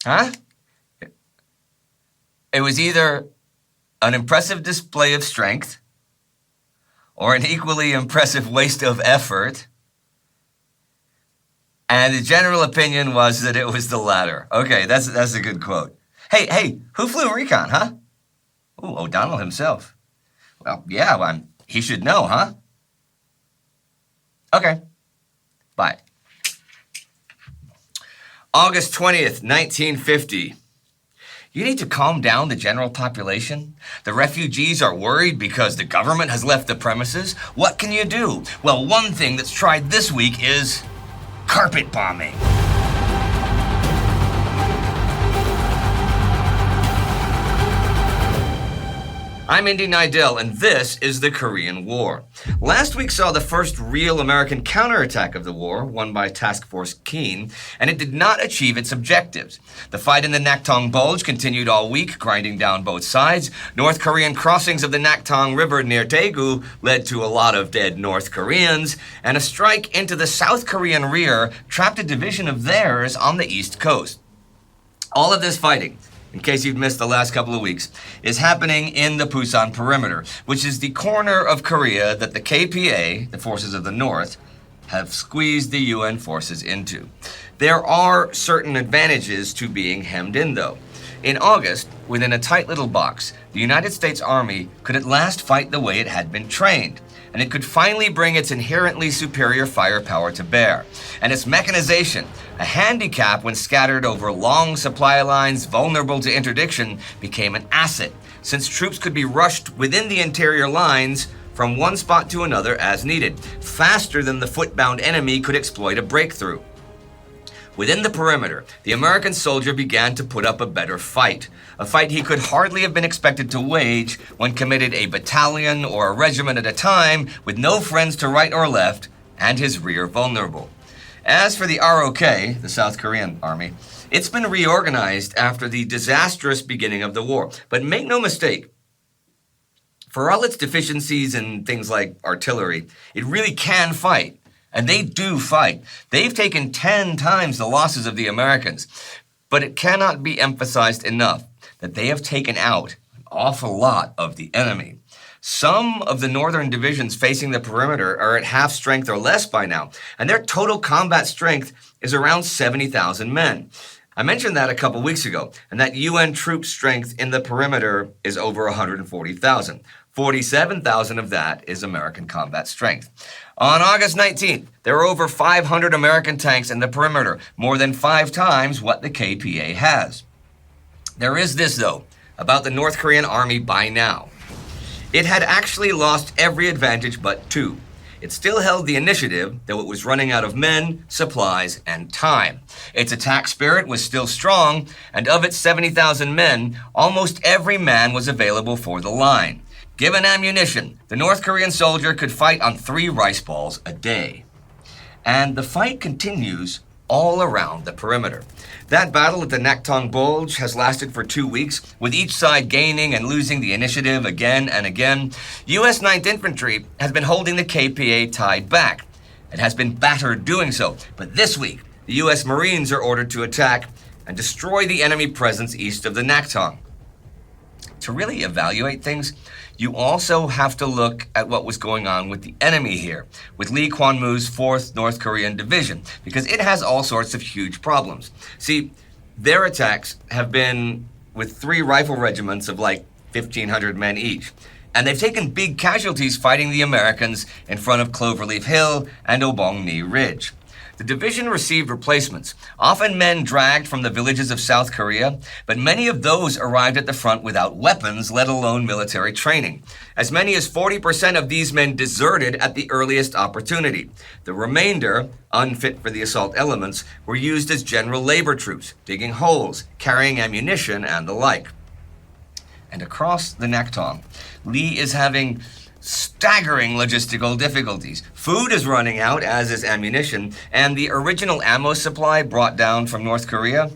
Huh? It was either an impressive display of strength or an equally impressive waste of effort. And the general opinion was that it was the latter. Okay, that's a good quote. Hey, who flew recon, huh? Ooh, O'Donnell himself. Well, yeah, he should know, huh? Okay, bye. August 20th, 1950. You need to calm down the general population. The refugees are worried because the government has left the premises. What can you do? Well, one thing that's tried this week is carpet bombing. I'm Indy Neidell, and this is the Korean War. Last week saw the first real American counterattack of the war, won by Task Force Keen, and it did not achieve its objectives. The fight in the Naktong Bulge continued all week, grinding down both sides. North Korean crossings of the Naktong River near Daegu led to a lot of dead North Koreans, and a strike into the South Korean rear trapped a division of theirs on the east coast. All of this fighting, in case you've missed the last couple of weeks, is happening in the Pusan Perimeter, which is the corner of Korea that the KPA, the forces of the North, have squeezed the UN forces into. There are certain advantages to being hemmed in, though. In August, within a tight little box, the United States Army could at last fight the way it had been trained, and it could finally bring its inherently superior firepower to bear. And its mechanization, a handicap when scattered over long supply lines vulnerable to interdiction, became an asset, since troops could be rushed within the interior lines from one spot to another as needed, faster than the foot-bound enemy could exploit a breakthrough. Within the perimeter, the American soldier began to put up a better fight, a fight he could hardly have been expected to wage when committed a battalion or a regiment at a time with no friends to right or left and his rear vulnerable. As for the ROK, the South Korean army, it's been reorganized after the disastrous beginning of the war. But make no mistake, for all its deficiencies in things like artillery, it really can fight. And they do fight. They've taken 10 times the losses of the Americans. But it cannot be emphasized enough that they have taken out an awful lot of the enemy. Some of the northern divisions facing the perimeter are at half strength or less by now, and their total combat strength is around 70,000 men. I mentioned that a couple weeks ago, and that UN troop strength in the perimeter is over 140,000. 47,000 of that is American combat strength. On August 19th, there were over 500 American tanks in the perimeter, more than 5 times what the KPA has. There is this, though, about the North Korean army by now. It had actually lost every advantage but 2. It still held the initiative, though it was running out of men, supplies, and time. Its attack spirit was still strong, and of its 70,000 men, almost every man was available for the line. Given ammunition, the North Korean soldier could fight on 3 rice balls a day. And the fight continues all around the perimeter. That battle at the Naktong Bulge has lasted for 2 weeks, with each side gaining and losing the initiative again and again. U.S. 9th Infantry has been holding the KPA tied back. It has been battered doing so, but this week, the U.S. Marines are ordered to attack and destroy the enemy presence east of the Naktong. To really evaluate things, you also have to look at what was going on with the enemy here, with Lee Kwan-moo's 4th North Korean Division, because it has all sorts of huge problems. See, their attacks have been with 3 rifle regiments of like 1,500 men each, and they've taken big casualties fighting the Americans in front of Cloverleaf Hill and Obong-ni Ridge. The division received replacements, often men dragged from the villages of South Korea, but many of those arrived at the front without weapons, let alone military training. As many as 40% of these men deserted at the earliest opportunity. The remainder, unfit for the assault elements, were used as general labor troops, digging holes, carrying ammunition, and the like. And across the Naktong, Lee is having staggering logistical difficulties. Food is running out, as is ammunition, and the original ammo supply brought down from North Korea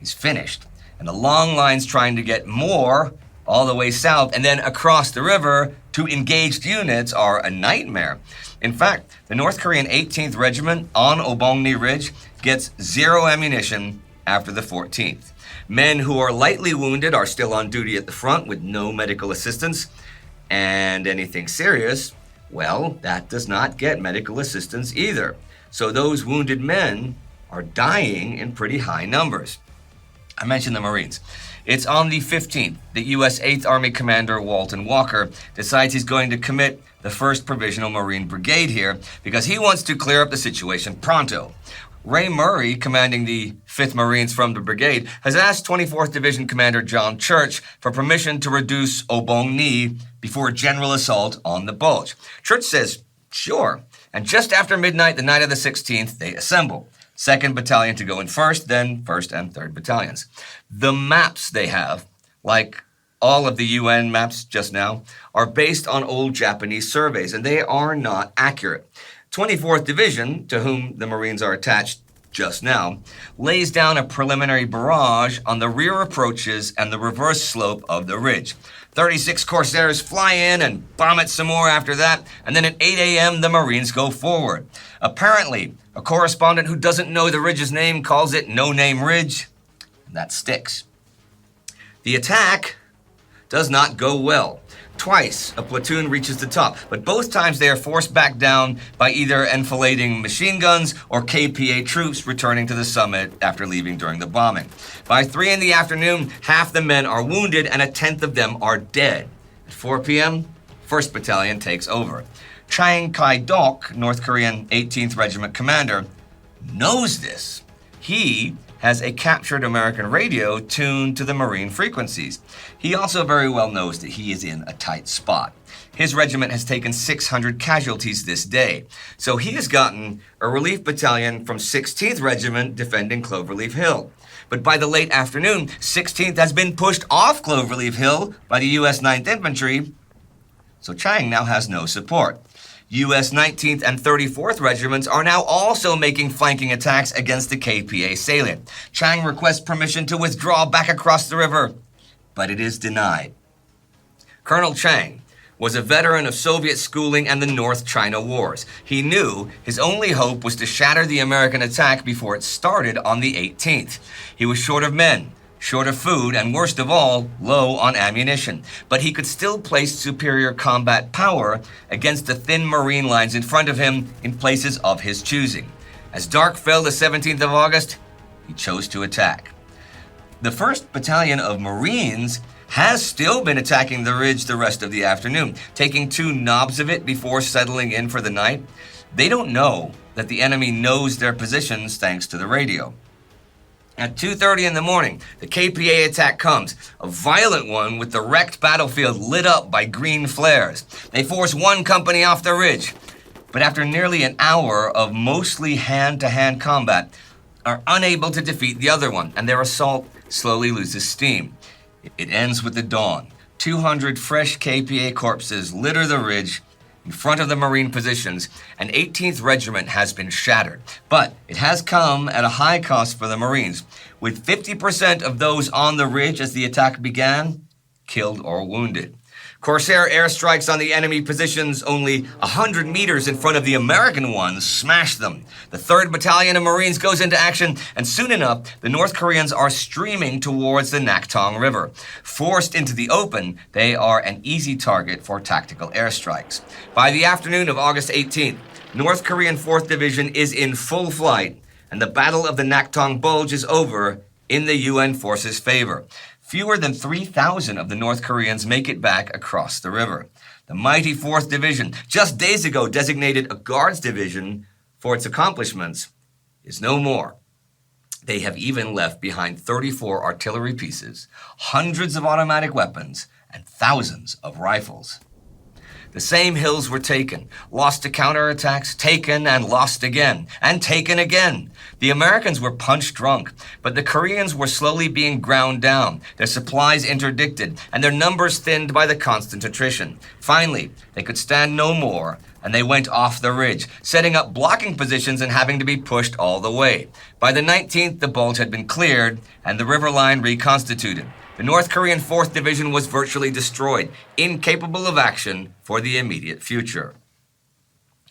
is finished. And the long lines trying to get more all the way south and then across the river to engaged units are a nightmare. In fact, the North Korean 18th Regiment on Obong-ni Ridge gets 0 ammunition after the 14th. Men who are lightly wounded are still on duty at the front with no medical assistance. And anything serious, well, that does not get medical assistance either. So those wounded men are dying in pretty high numbers. I mentioned the Marines. It's on the 15th that U.S. 8th Army Commander Walton Walker decides he's going to commit the 1st Provisional Marine Brigade here because he wants to clear up the situation pronto. Ray Murray, commanding the 5th Marines from the brigade, has asked 24th Division Commander John Church for permission to reduce Obong-ni before a general assault on the Bulge. Church says, sure. And just after midnight, the night of the 16th, they assemble. 2nd Battalion to go in first, then 1st and 3rd Battalions. The maps they have, like all of the UN maps just now, are based on old Japanese surveys, and they are not accurate. 24th Division, to whom the Marines are attached just now, lays down a preliminary barrage on the rear approaches and the reverse slope of the ridge. 36 Corsairs fly in and bomb it some more after that, and then at 8 a.m. the Marines go forward. Apparently, a correspondent who doesn't know the ridge's name calls it No Name Ridge. That sticks. The attack does not go well. Twice, a platoon reaches the top, but both times they are forced back down by either enfilading machine guns or KPA troops returning to the summit after leaving during the bombing. By 3 in the afternoon, half the men are wounded and 1/10 of them are dead. At 4 p.m., 1st Battalion takes over. Chang Kai-dok, North Korean 18th Regiment commander, knows this. He has a captured American radio tuned to the Marine frequencies. He also very well knows that he is in a tight spot. His regiment has taken 600 casualties this day, so he has gotten a relief battalion from 16th Regiment defending Cloverleaf Hill. But by the late afternoon, 16th has been pushed off Cloverleaf Hill by the U.S. 9th Infantry, so Chang now has no support. U.S. 19th and 34th Regiments are now also making flanking attacks against the KPA salient. Chang requests permission to withdraw back across the river, but it is denied. Colonel Chang was a veteran of Soviet schooling and the North China Wars. He knew his only hope was to shatter the American attack before it started on the 18th. He was short of men, short of food, and worst of all, low on ammunition. But he could still place superior combat power against the thin Marine lines in front of him in places of his choosing. As dark fell the 17th of August, he chose to attack. The 1st Battalion of Marines has still been attacking the ridge the rest of the afternoon, taking 2 knobs of it before settling in for the night. They don't know that the enemy knows their positions thanks to the radio. At 2:30 in the morning, the KPA attack comes, a violent one with the wrecked battlefield lit up by green flares. They force one company off the ridge, but after nearly an hour of mostly hand-to-hand combat, are unable to defeat the other one, and their assault slowly loses steam. It ends with the dawn. 200 fresh KPA corpses litter the ridge in front of the Marine positions, and 18th Regiment has been shattered. But it has come at a high cost for the Marines, with 50% of those on the ridge as the attack began killed or wounded. Corsair airstrikes on the enemy positions only 100 meters in front of the American ones smash them. The 3rd Battalion of Marines goes into action, and soon enough, the North Koreans are streaming towards the Naktong River. Forced into the open, they are an easy target for tactical airstrikes. By the afternoon of August 18th, North Korean 4th Division is in full flight, and the Battle of the Naktong Bulge is over in the UN forces' favor. Fewer than 3,000 of the North Koreans make it back across the river. The mighty 4th Division, just days ago designated a Guards Division for its accomplishments, is no more. They have even left behind 34 artillery pieces, hundreds of automatic weapons, and thousands of rifles. The same hills were taken, lost to counterattacks, taken and lost again, and taken again. The Americans were punch drunk, but the Koreans were slowly being ground down, their supplies interdicted, and their numbers thinned by the constant attrition. Finally, they could stand no more, and they went off the ridge, setting up blocking positions and having to be pushed all the way. By the 19th, the bulge had been cleared, and the river line reconstituted. The North Korean 4th Division was virtually destroyed, incapable of action for the immediate future.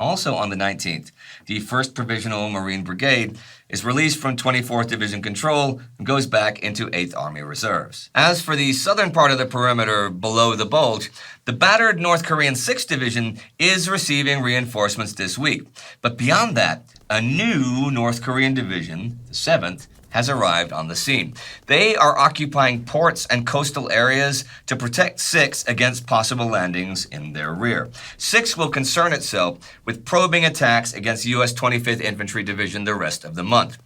Also on the 19th, the 1st Provisional Marine Brigade is released from 24th Division control and goes back into 8th Army Reserves. As for the southern part of the perimeter below the Bulge, the battered North Korean 6th Division is receiving reinforcements this week. But beyond that, a new North Korean division, the 7th, has arrived on the scene. They are occupying ports and coastal areas to protect 6th against possible landings in their rear. 6th will concern itself with probing attacks against U.S. 25th Infantry Division the rest of the month.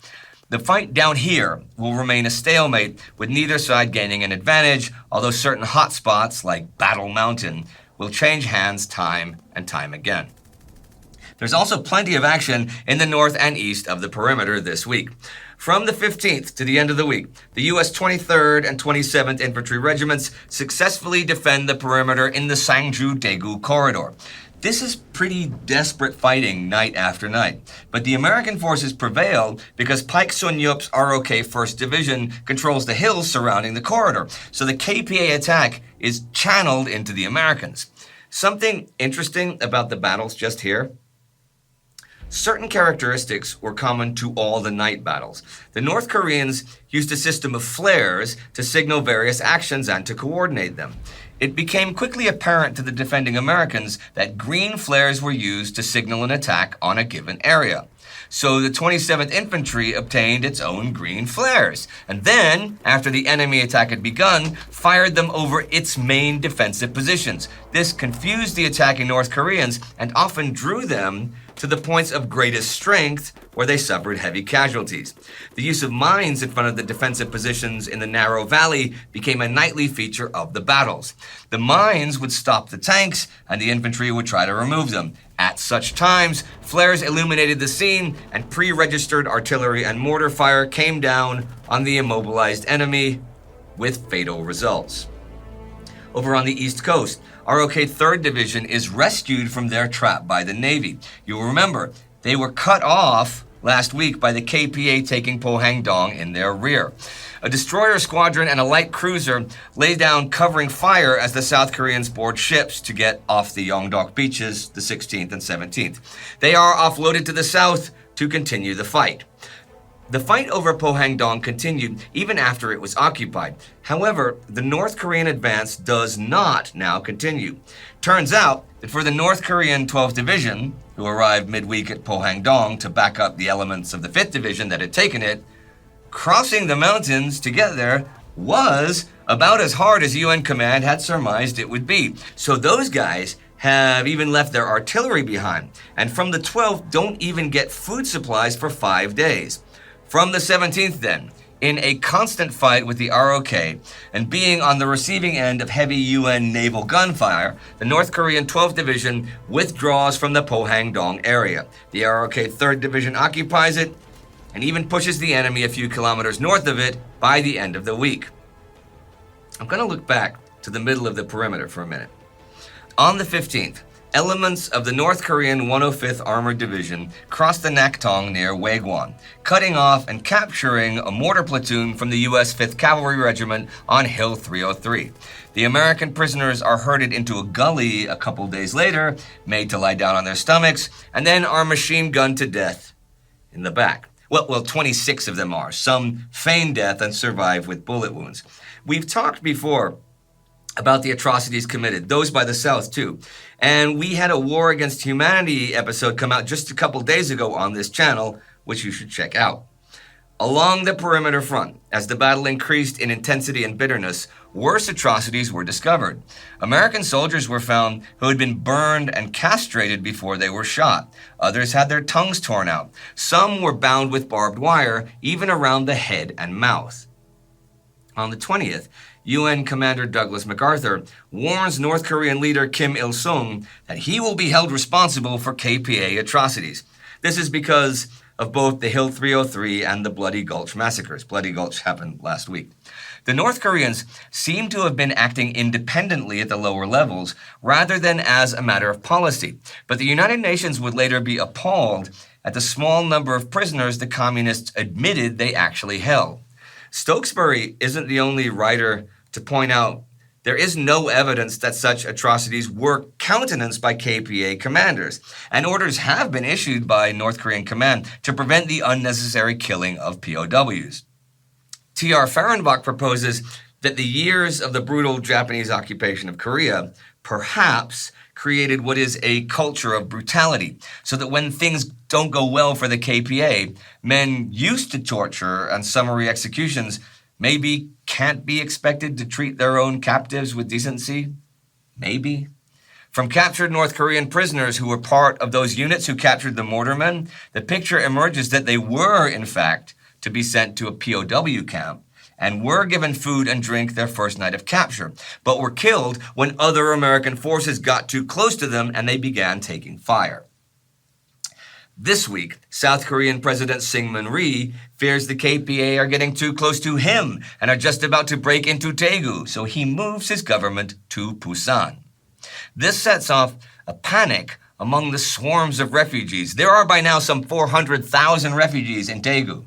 The fight down here will remain a stalemate, with neither side gaining an advantage, although certain hotspots, like Battle Mountain, will change hands time and time again. There's also plenty of action in the north and east of the perimeter this week. From the 15th to the end of the week, the U.S. 23rd and 27th Infantry Regiments successfully defend the perimeter in the Sangju-Daegu corridor. This is pretty desperate fighting night after night, but the American forces prevail because Paik Sun-yup's ROK 1st Division controls the hills surrounding the corridor, so the KPA attack is channeled into the Americans. Something interesting about the battles just here: certain characteristics were common to all the night battles. The North Koreans used a system of flares to signal various actions and to coordinate them. It became quickly apparent to the defending Americans that green flares were used to signal an attack on a given area. So the 27th Infantry obtained its own green flares, and then, after the enemy attack had begun, fired them over its main defensive positions. This confused the attacking North Koreans and often drew them to the points of greatest strength, where they suffered heavy casualties. The use of mines in front of the defensive positions in the narrow valley became a nightly feature of the battles. The mines would stop the tanks, and the infantry would try to remove them. At such times, flares illuminated the scene, and pre-registered artillery and mortar fire came down on the immobilized enemy, with fatal results. Over on the East Coast, ROK 3rd Division is rescued from their trap by the Navy. You'll remember, they were cut off last week by the KPA taking Pohang-Dong in their rear. A destroyer squadron and a light cruiser lay down covering fire as the South Koreans board ships to get off the Yeongdeok beaches, the 16th and 17th. They are offloaded to the south to continue the fight. The fight over Pohang-Dong continued even after it was occupied. However, the North Korean advance does not now continue. Turns out that for the North Korean 12th Division, who arrived midweek at Pohang-Dong to back up the elements of the 5th Division that had taken it, crossing the mountains to get there was about as hard as UN Command had surmised it would be. So those guys have even left their artillery behind, and from the 12th don't even get food supplies for 5 days. From the 17th then, in a constant fight with the ROK and being on the receiving end of heavy UN naval gunfire, the North Korean 12th Division withdraws from the Pohang-Dong area. The ROK 3rd Division occupies it and even pushes the enemy a few kilometers north of it by the end of the week. I'm going to look back to the middle of the perimeter for a minute. On the 15th, elements of the North Korean 105th Armored Division crossed the Naktong near Waegwon, cutting off and capturing a mortar platoon from the U.S. 5th Cavalry Regiment on Hill 303. The American prisoners are herded into a gully a couple days later, made to lie down on their stomachs, and then are machine gunned to death in the back. Well, 26 of them are. Some feign death and survive with bullet wounds. We've talked before about the atrocities committed, those by the South too. And we had a War Against Humanity episode come out just a couple days ago on this channel, which you should check out. Along the perimeter front, as the battle increased in intensity and bitterness, worse atrocities were discovered. American soldiers were found who had been burned and castrated before they were shot. Others had their tongues torn out. Some were bound with barbed wire, even around the head and mouth. On the 20th, UN Commander Douglas MacArthur warns North Korean leader Kim Il-sung that he will be held responsible for KPA atrocities. This is because of both the Hill 303 and the Bloody Gulch massacres. Bloody Gulch happened last week. The North Koreans seem to have been acting independently at the lower levels rather than as a matter of policy. But the United Nations would later be appalled at the small number of prisoners the communists admitted they actually held. Stokesbury isn't the only writer to point out there is no evidence that such atrocities were countenanced by KPA commanders, and orders have been issued by North Korean command to prevent the unnecessary killing of POWs. T.R. Fehrenbach proposes that the years of the brutal Japanese occupation of Korea perhaps created what is a culture of brutality, so that when things don't go well for the KPA, men used to torture and summary executions maybe can't be expected to treat their own captives with decency? Maybe. From captured North Korean prisoners who were part of those units who captured the mortarmen, the picture emerges that they were, in fact, to be sent to a POW camp and were given food and drink their first night of capture, but were killed when other American forces got too close to them and they began taking fire. This week, South Korean President Syngman Rhee fears the KPA are getting too close to him and are just about to break into Daegu, so he moves his government to Pusan. This sets off a panic among the swarms of refugees. There are by now some 400,000 refugees in Daegu.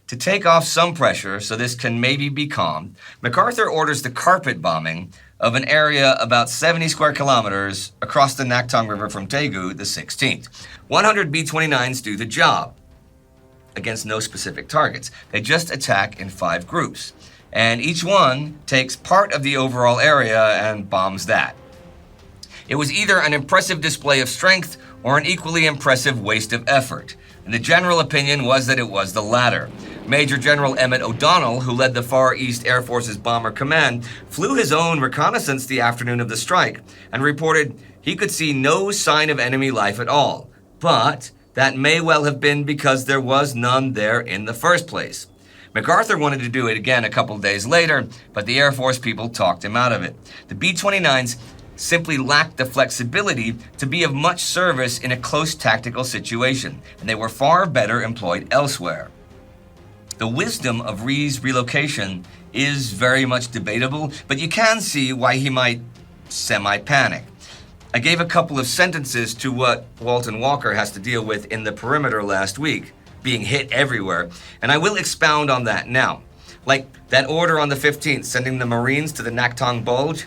To take off some pressure so this can maybe be calmed, MacArthur orders the carpet bombing of an area about 70 square kilometers across the Naktong River from Daegu the 16th. 100 B-29s do the job against no specific targets. They just attack in 5 groups, and each one takes part of the overall area and bombs that. It was either an impressive display of strength or an equally impressive waste of effort, and the general opinion was that it was the latter. Major General Emmett O'Donnell, who led the Far East Air Force's Bomber Command, flew his own reconnaissance the afternoon of the strike and reported he could see no sign of enemy life at all, but that may well have been because there was none there in the first place. MacArthur wanted to do it again a couple days later, but the Air Force people talked him out of it. The B-29s simply lacked the flexibility to be of much service in a close tactical situation, and they were far better employed elsewhere. The wisdom of Rhee's relocation is very much debatable, but you can see why he might semi-panic. I gave a couple of sentences to what Walton Walker has to deal with in the perimeter last week, being hit everywhere, and I will expound on that now. Like that order on the 15th, sending the Marines to the Naktong Bulge.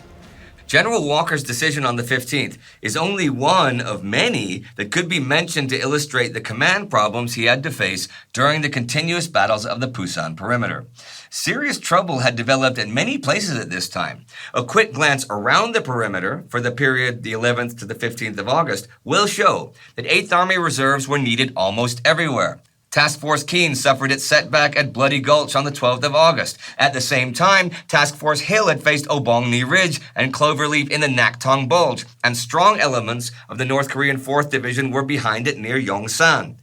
General Walker's decision on the 15th is only one of many that could be mentioned to illustrate the command problems he had to face during the continuous battles of the Pusan Perimeter. Serious trouble had developed at many places at this time. A quick glance around the perimeter for the period the 11th to the 15th of August will show that 8th Army reserves were needed almost everywhere. Task Force Keene suffered its setback at Bloody Gulch on the 12th of August. At the same time, Task Force Hill had faced Obong-ni Ridge and Cloverleaf in the Naktong Bulge, and strong elements of the North Korean 4th Division were behind it near Yongsan.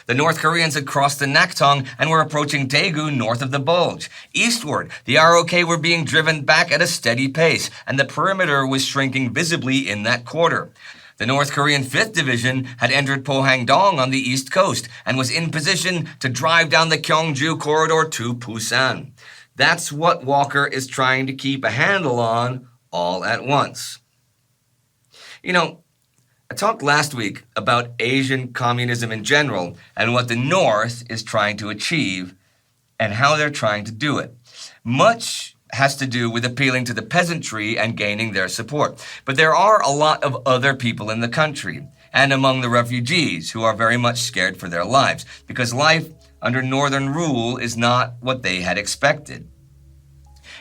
The North Koreans had crossed the Naktong and were approaching Daegu north of the Bulge. Eastward, the ROK were being driven back at a steady pace, and the perimeter was shrinking visibly in that quarter. The North Korean 5th Division had entered Pohang-Dong on the east coast and was in position to drive down the Gyeongju corridor to Pusan. That's what Walker is trying to keep a handle on all at once. You know, I talked last week about Asian communism in general and what the North is trying to achieve and how they're trying to do it. Much has to do with appealing to the peasantry and gaining their support. But there are a lot of other people in the country, and among the refugees, who are very much scared for their lives, because life under Northern rule is not what they had expected.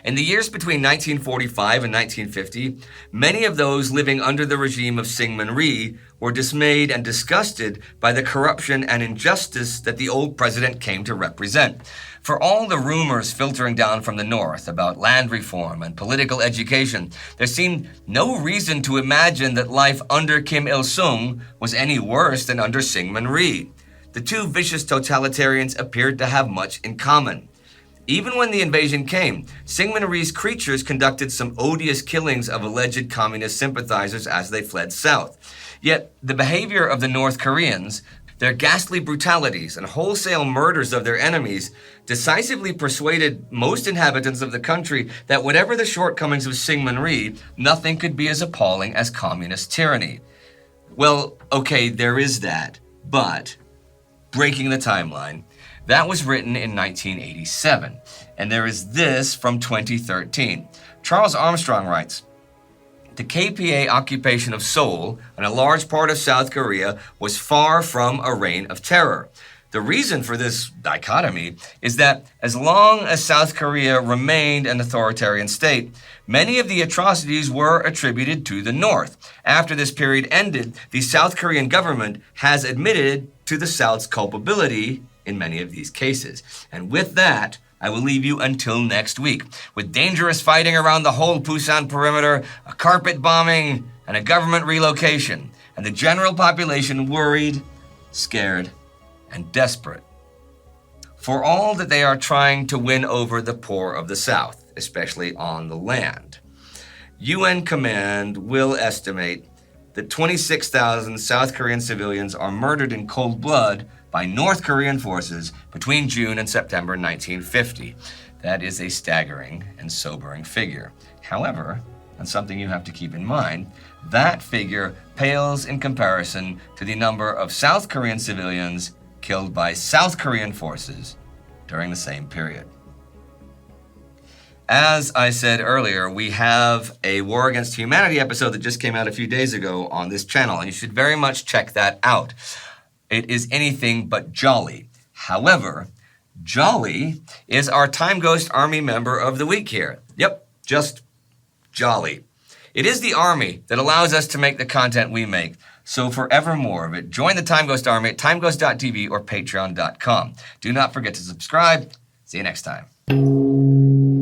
In the years between 1945 and 1950, many of those living under the regime of Syngman Rhee were dismayed and disgusted by the corruption and injustice that the old president came to represent. For all the rumors filtering down from the north about land reform and political education, there seemed no reason to imagine that life under Kim Il-sung was any worse than under Syngman Rhee. The two vicious totalitarians appeared to have much in common. Even when the invasion came, Syngman Rhee's creatures conducted some odious killings of alleged communist sympathizers as they fled south. Yet the behavior of the North Koreans, their ghastly brutalities and wholesale murders of their enemies, decisively persuaded most inhabitants of the country that whatever the shortcomings of Syngman Rhee, nothing could be as appalling as communist tyranny. Well, okay, there is that, but breaking the timeline, That was written in 1987. And there is this from 2013. Charles Armstrong writes, the KPA occupation of Seoul and a large part of South Korea was far from a reign of terror. The reason for this dichotomy is that as long as South Korea remained an authoritarian state, many of the atrocities were attributed to the North. After this period ended, the South Korean government has admitted to the South's culpability in many of these cases. And with that, I will leave you until next week, with dangerous fighting around the whole Pusan Perimeter, a carpet bombing, and a government relocation, and the general population worried, scared, and desperate. For all that they are trying to win over the poor of the South, especially on the land. UN Command will estimate that 26,000 South Korean civilians are murdered in cold blood by North Korean forces between June and September 1950. That is a staggering and sobering figure. However, and something you have to keep in mind, that figure pales in comparison to the number of South Korean civilians killed by South Korean forces during the same period. As I said earlier, we have a War Against Humanity episode that just came out a few days ago on this channel, and you should very much check that out. It is anything but jolly. However, jolly is our Time Ghost Army member of the week here. Yep, just jolly. It is the Army that allows us to make the content we make. So for ever more of it, join the Time Ghost Army at timeghost.tv or patreon.com. Do not forget to subscribe. See you next time.